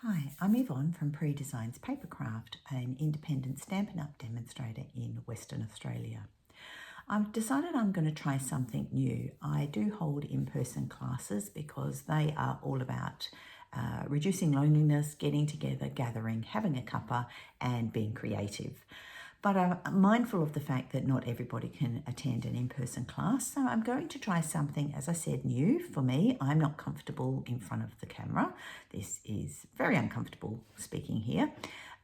Hi, I'm Yvonne from Pree Design's Papercraft, an independent Stampin' Up! Demonstrator in Western Australia. I've decided I'm going to try something new. I do hold in-person classes because they are all about reducing loneliness, getting together, gathering, having a cuppa and being creative. But I'm mindful of the fact that not everybody can attend an in-person class, so I'm going to try something, as I said, new for me. I'm not comfortable in front of the camera. This is very uncomfortable speaking here,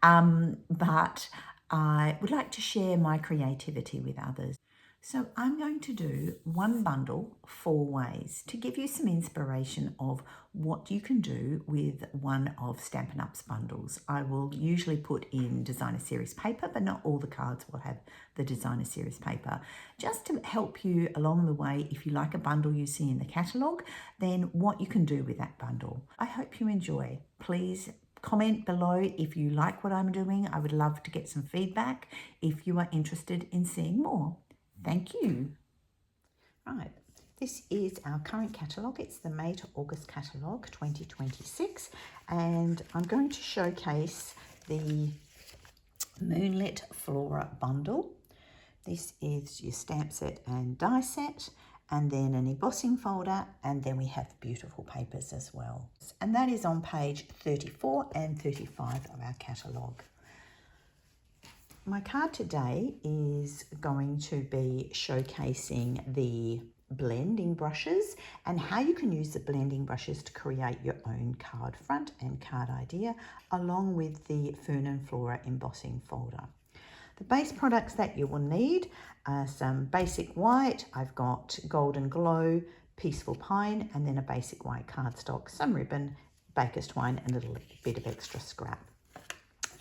but I would like to share my creativity with others. So I'm going to do one bundle 4 ways to give you some inspiration of what you can do with one of Stampin' Up's bundles. I will usually put in designer series paper, but not all the cards will have the designer series paper. Just to help you along the way, if you like a bundle you see in the catalogue, then what you can do with that bundle. I hope you enjoy. Please comment below if you like what I'm doing. I would love to get some feedback if you are interested in seeing more. Thank you. Right, this is our current catalogue. It's the May to August catalogue 2026, and I'm going to showcase the Moonlit Flora bundle. This is your stamp set and die set, and then an embossing folder, and then we have beautiful papers as well. And that is on page 34 and 35 of our catalogue. My card today is going to be showcasing the blending brushes and how you can use the blending brushes to create your own card front and card idea, along with the Fern Flora embossing folder. The base products that you will need are some basic white. I've got Golden Glow, Peaceful Pine, and then a basic white cardstock, some ribbon, baker's twine, and a little bit of extra scrap.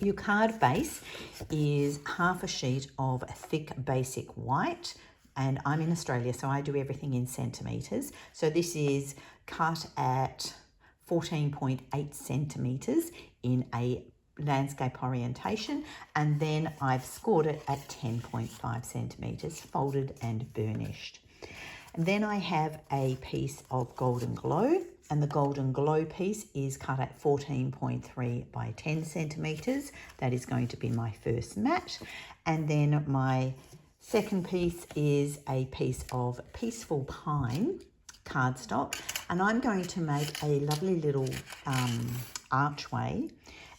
Your card base is half a sheet of thick basic white, and I'm in Australia, so I do everything in centimetres. So this is cut at 14.8 centimetres in a landscape orientation, and then I've scored it at 10.5 centimetres, folded and burnished. And then I have a piece of Golden Glow, and the Golden Glow piece is cut at 14.3 by 10 centimetres. That is going to be my first mat. And then my second piece is a piece of Peaceful Pine cardstock, and I'm going to make a lovely little archway,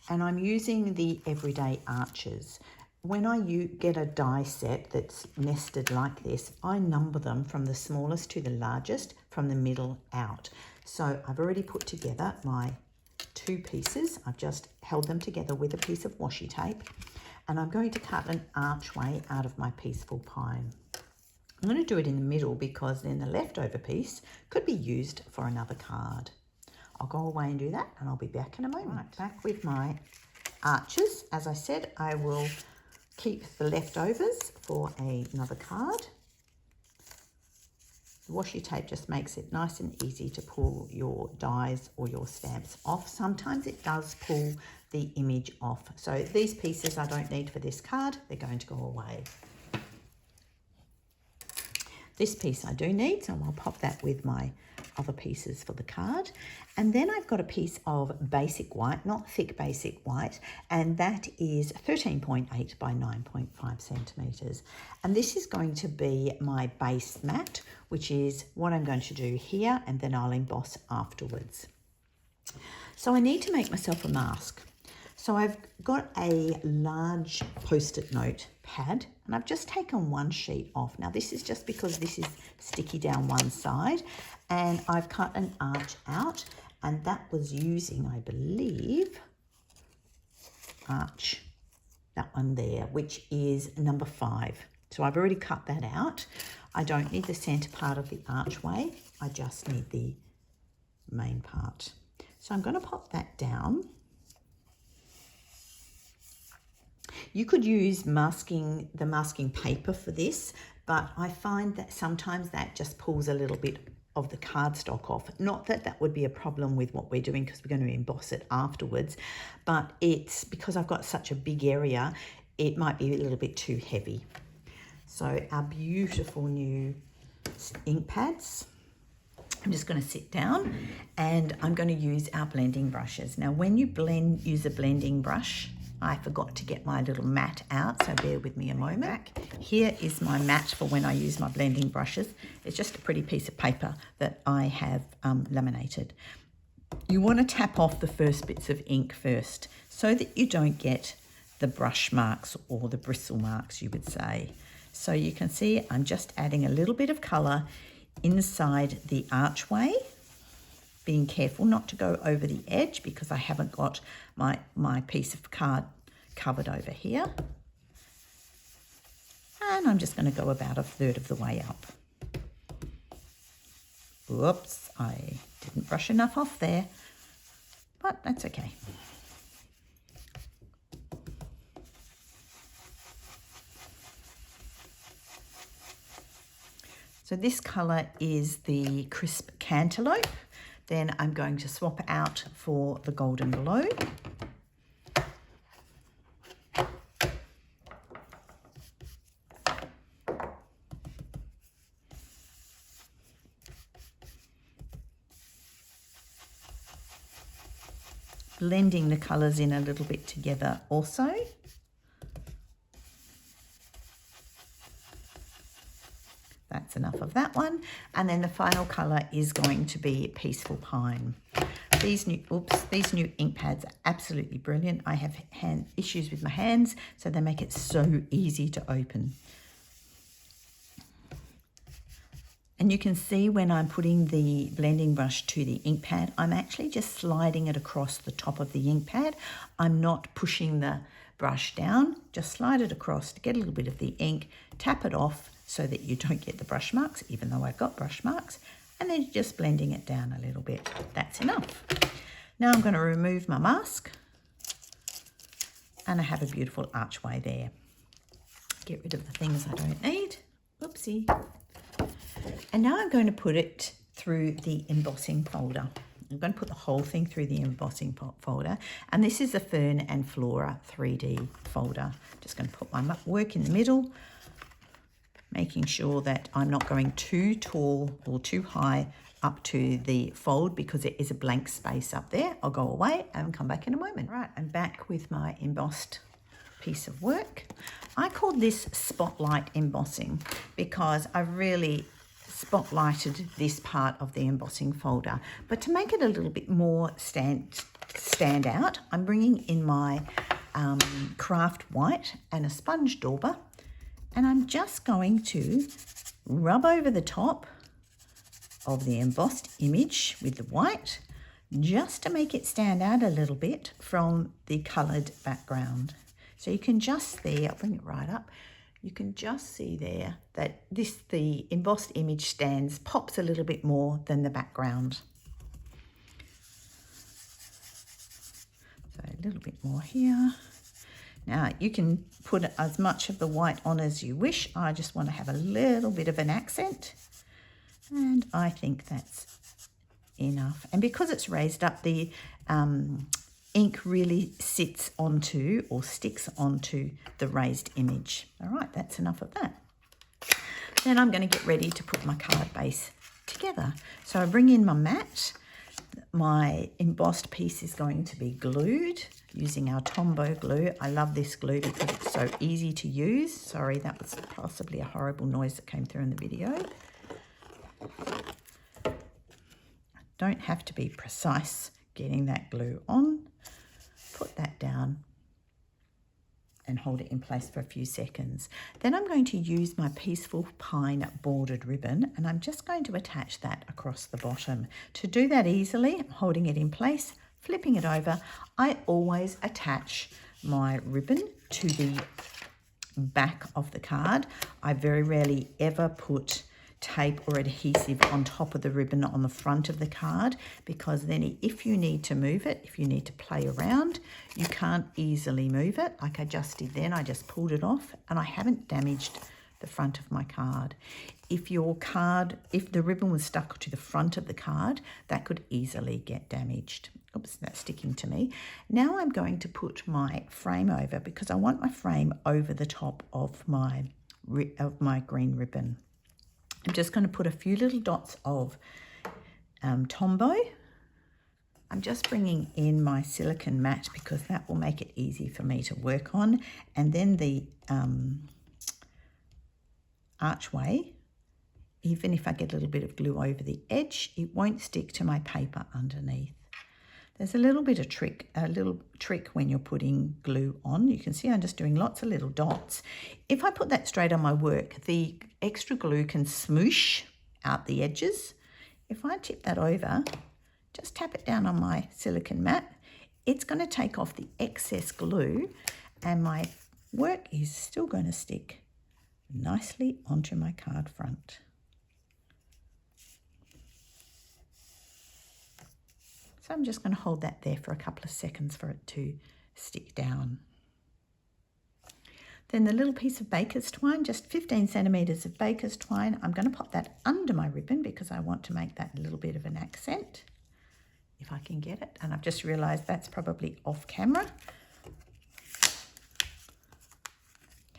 and I'm using the Everyday Arches. When you get a die set that's nested like this, I number them from the smallest to the largest, from the middle out. So I've already put together my 2 pieces. I've just held them together with a piece of washi tape, and I'm going to cut an archway out of my Peaceful Pine. I'm going to do it in the middle because then the leftover piece could be used for another card. I'll go away and do that, and I'll be back in a moment. Right, back with my arches. As I said, I will keep the leftovers for another card. The washi tape just makes it nice and easy to pull your dies or your stamps off. Sometimes it does pull the image off. So these pieces I don't need for this card. They're going to go away. This piece I do need, so I'll pop that with my other pieces for the card. And then I've got a piece of basic white, not thick basic white, and that is 13.8 by 9.5 centimetres. And this is going to be my base mat, which is what I'm going to do here, and then I'll emboss afterwards. So I need to make myself a mask. So I've got a large post-it note pad, and I've just taken one sheet off. Now this is just because this is sticky down one side, and I've cut an arch out, and that was using, I believe, arch, that one there, which is number 5. So I've already cut that out. I don't need the center part of the archway. I just need the main part. So I'm going to pop that down. You could use the masking paper for this, but I find that sometimes that just pulls a little bit of the cardstock off. Not that that would be a problem with what we're doing, because we're going to emboss it afterwards, but it's because I've got such a big area, it might be a little bit too heavy. So our beautiful new ink pads. I'm just going to sit down and I'm going to use our blending brushes. Now, when you use a blending brush, I forgot to get my little mat out, so bear with me a moment. Here is my mat for when I use my blending brushes. It's just a pretty piece of paper that I have laminated. You want to tap off the first bits of ink first so that you don't get the brush marks or the bristle marks, you would say. So you can see I'm just adding a little bit of colour inside the archway, being careful not to go over the edge because I haven't got my piece of card covered over here. And I'm just going to go about a third of the way up. Whoops, I didn't brush enough off there, but that's okay. So this colour is the crisp cantaloupe. Then I'm going to swap out for the golden glow. Blending the colours in a little bit together also. That's enough of that one. And then the final colour is going to be Peaceful Pine. These new ink pads are absolutely brilliant. I have issues with my hands, so they make it so easy to open. And you can see when I'm putting the blending brush to the ink pad, I'm actually just sliding it across the top of the ink pad. I'm not pushing the brush down, just slide it across to get a little bit of the ink, tap it off so that you don't get the brush marks, even though I've got brush marks, and then just blending it down a little bit. That's enough. Now I'm going to remove my mask, and I have a beautiful archway there. Get rid of the things I don't need. Oopsie. And now I'm going to put it through the embossing folder. I'm going to put the whole thing through the embossing folder. And this is the Fern and Flora 3D folder. Just going to put my work in the middle, making sure that I'm not going too tall or too high up to the fold because there is a blank space up there. I'll go away and come back in a moment. Right, I'm back with my embossed piece of work. I call this spotlight embossing because I really spotlighted this part of the embossing folder. But to make it a little bit more stand out, I'm bringing in my craft white and a sponge dauber, and I'm just going to rub over the top of the embossed image with the white just to make it stand out a little bit from the coloured background. So you can just see, I'll bring it right up, you can just see there that the embossed image pops a little bit more than the background. So a little bit more here. Now you can put as much of the white on as you wish. I just want to have a little bit of an accent, and I think that's enough. And because it's raised up, the ink really sits onto or sticks onto the raised image. All right, that's enough of that. Then I'm going to get ready to put my card base together. So I bring in my mat. My embossed piece is going to be glued using our Tombow glue. I love this glue because it's so easy to use. Sorry, that was possibly a horrible noise that came through in the video. I don't have to be precise getting that glue on. Put that down and hold it in place for a few seconds. Then I'm going to use my Peaceful Pine bordered ribbon, and I'm just going to attach that across the bottom. To do that easily, I'm holding it in place, flipping it over. I always attach my ribbon to the back of the card. I very rarely ever put tape or adhesive on top of the ribbon on the front of the card, because then if you need to move it, if you need to play around, you can't easily move it like I just did then. I just pulled it off and I haven't damaged the front of my card. If the ribbon was stuck to the front of the card, that could easily get damaged. Oops, that's sticking to me. Now I'm going to put my frame over because I want my frame over the top of my green ribbon. I'm just going to put a few little dots of Tombow. I'm just bringing in my silicone mat because that will make it easy for me to work on. And then the archway, even if I get a little bit of glue over the edge, it won't stick to my paper underneath. There's a little trick when you're putting glue on. You can see I'm just doing lots of little dots. If I put that straight on my work, the extra glue can smoosh out the edges. If I tip that over, just tap it down on my silicone mat, it's going to take off the excess glue and my work is still going to stick nicely onto my card front. So I'm just going to hold that there for a couple of seconds for it to stick down. Then the little piece of baker's twine, just 15 centimetres of baker's twine, I'm going to pop that under my ribbon because I want to make that a little bit of an accent, if I can get it. And I've just realised that's probably off camera.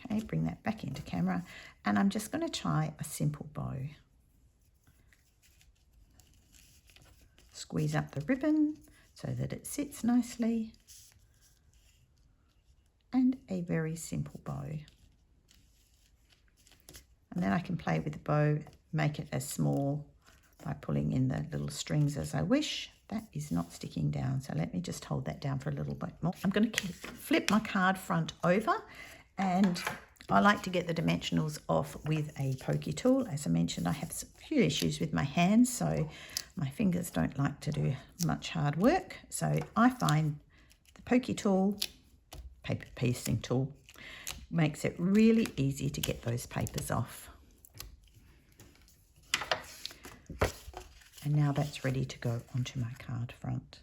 Okay, bring that back into camera. And I'm just going to try a simple bow. Squeeze up the ribbon so that it sits nicely, and a very simple bow. And then I can play with the bow, make it as small by pulling in the little strings as I wish. That is not sticking down, so let me just hold that down for a little bit more. I'm going to flip my card front over, and I like to get the dimensionals off with a pokey tool. As I mentioned, I have a few issues with my hands, so my fingers don't like to do much hard work. So I find the pokey tool, paper piecing tool, makes it really easy to get those papers off. And now that's ready to go onto my card front.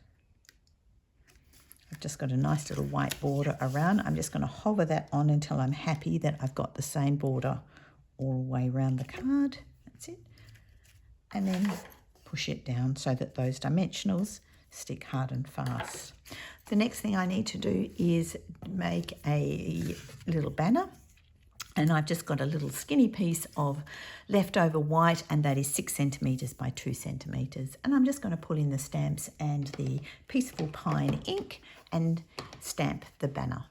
I've just got a nice little white border around. I'm just going to hover that on until I'm happy that I've got the same border all the way around the card. That's it. And then push it down so that those dimensionals stick hard and fast. The next thing I need to do is make a little banner. And I've just got a little skinny piece of leftover white, and that is 6 centimetres by 2 centimetres. And I'm just going to pull in the stamps and the Peaceful Pine ink and stamp the banner.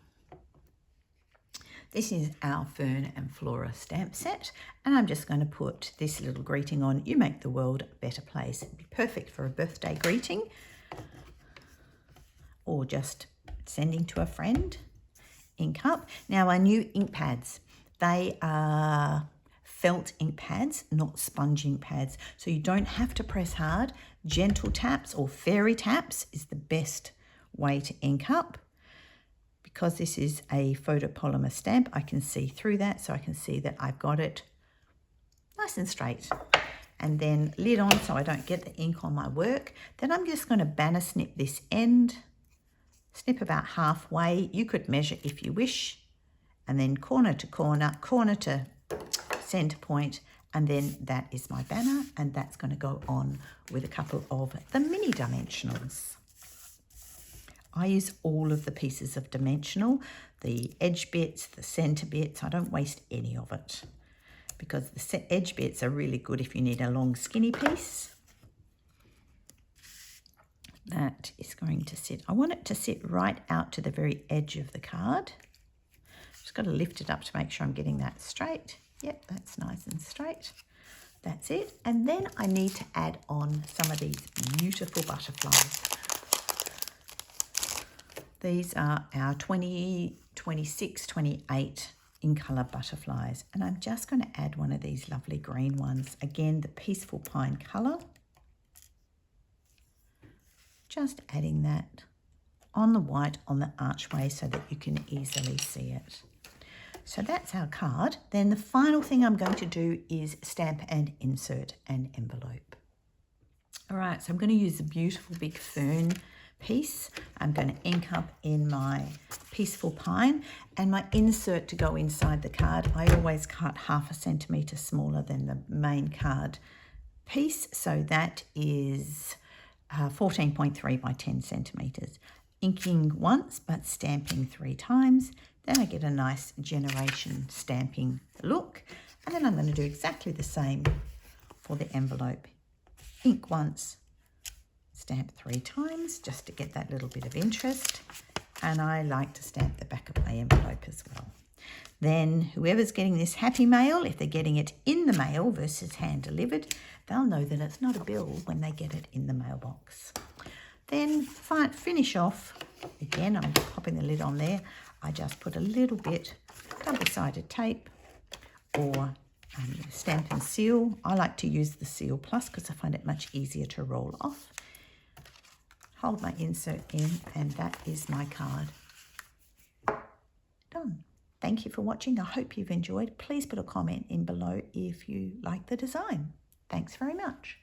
This is our Fern and Flora stamp set, and I'm just going to put this little greeting on. You make the world a better place. It'd be perfect for a birthday greeting or just sending to a friend. Ink up. Now, our new ink pads. They are felt ink pads, not sponge ink pads. So you don't have to press hard. Gentle taps or fairy taps is the best way to ink up. Because this is a photopolymer stamp, I can see through that, so I can see that I've got it nice and straight. And then lid on so I don't get the ink on my work. Then I'm just going to banner snip this end. Snip about halfway. You could measure if you wish. And then corner to corner, corner to centre point, and then that is my banner, and that's going to go on with a couple of the mini dimensionals. I use all of the pieces of dimensional, the edge bits, the centre bits. I don't waste any of it because the edge bits are really good if you need a long skinny piece. That is going to sit, I want it to sit right out to the very edge of the card. Just got to lift it up to make sure I'm getting that straight. Yep, that's nice and straight. That's it. And then I need to add on some of these beautiful butterflies. These are our 20, 26, 28 in colour butterflies. And I'm just going to add one of these lovely green ones. Again, the Peaceful Pine colour. Just adding that on the white on the archway so that you can easily see it. So that's our card. Then the final thing I'm going to do is stamp and insert an envelope. All right, so I'm going to use the beautiful big fern piece. I'm going to ink up in my Peaceful Pine, and my insert to go inside the card, I always cut 1/2 centimetre smaller than the main card piece. So that is 14.3 by 10 centimetres. Inking once, but stamping 3 times. Then I get a nice generation stamping look. And then I'm going to do exactly the same for the envelope. Ink once, Stamp 3 times just to get that little bit of interest. And I like to stamp the back of my envelope as well. Then whoever's getting this happy mail, if they're getting it in the mail versus hand delivered, they'll know that it's not a bill when they get it in the mailbox. Then finish off, again, I'm popping the lid on there. I just put a little bit double-sided tape or Stampin' seal. I like to use the Seal Plus because I find it much easier to roll off. Hold my insert in, and that is my card done. Thank you for watching. I hope you've enjoyed. Please put a comment in below if you like the design. Thanks very much.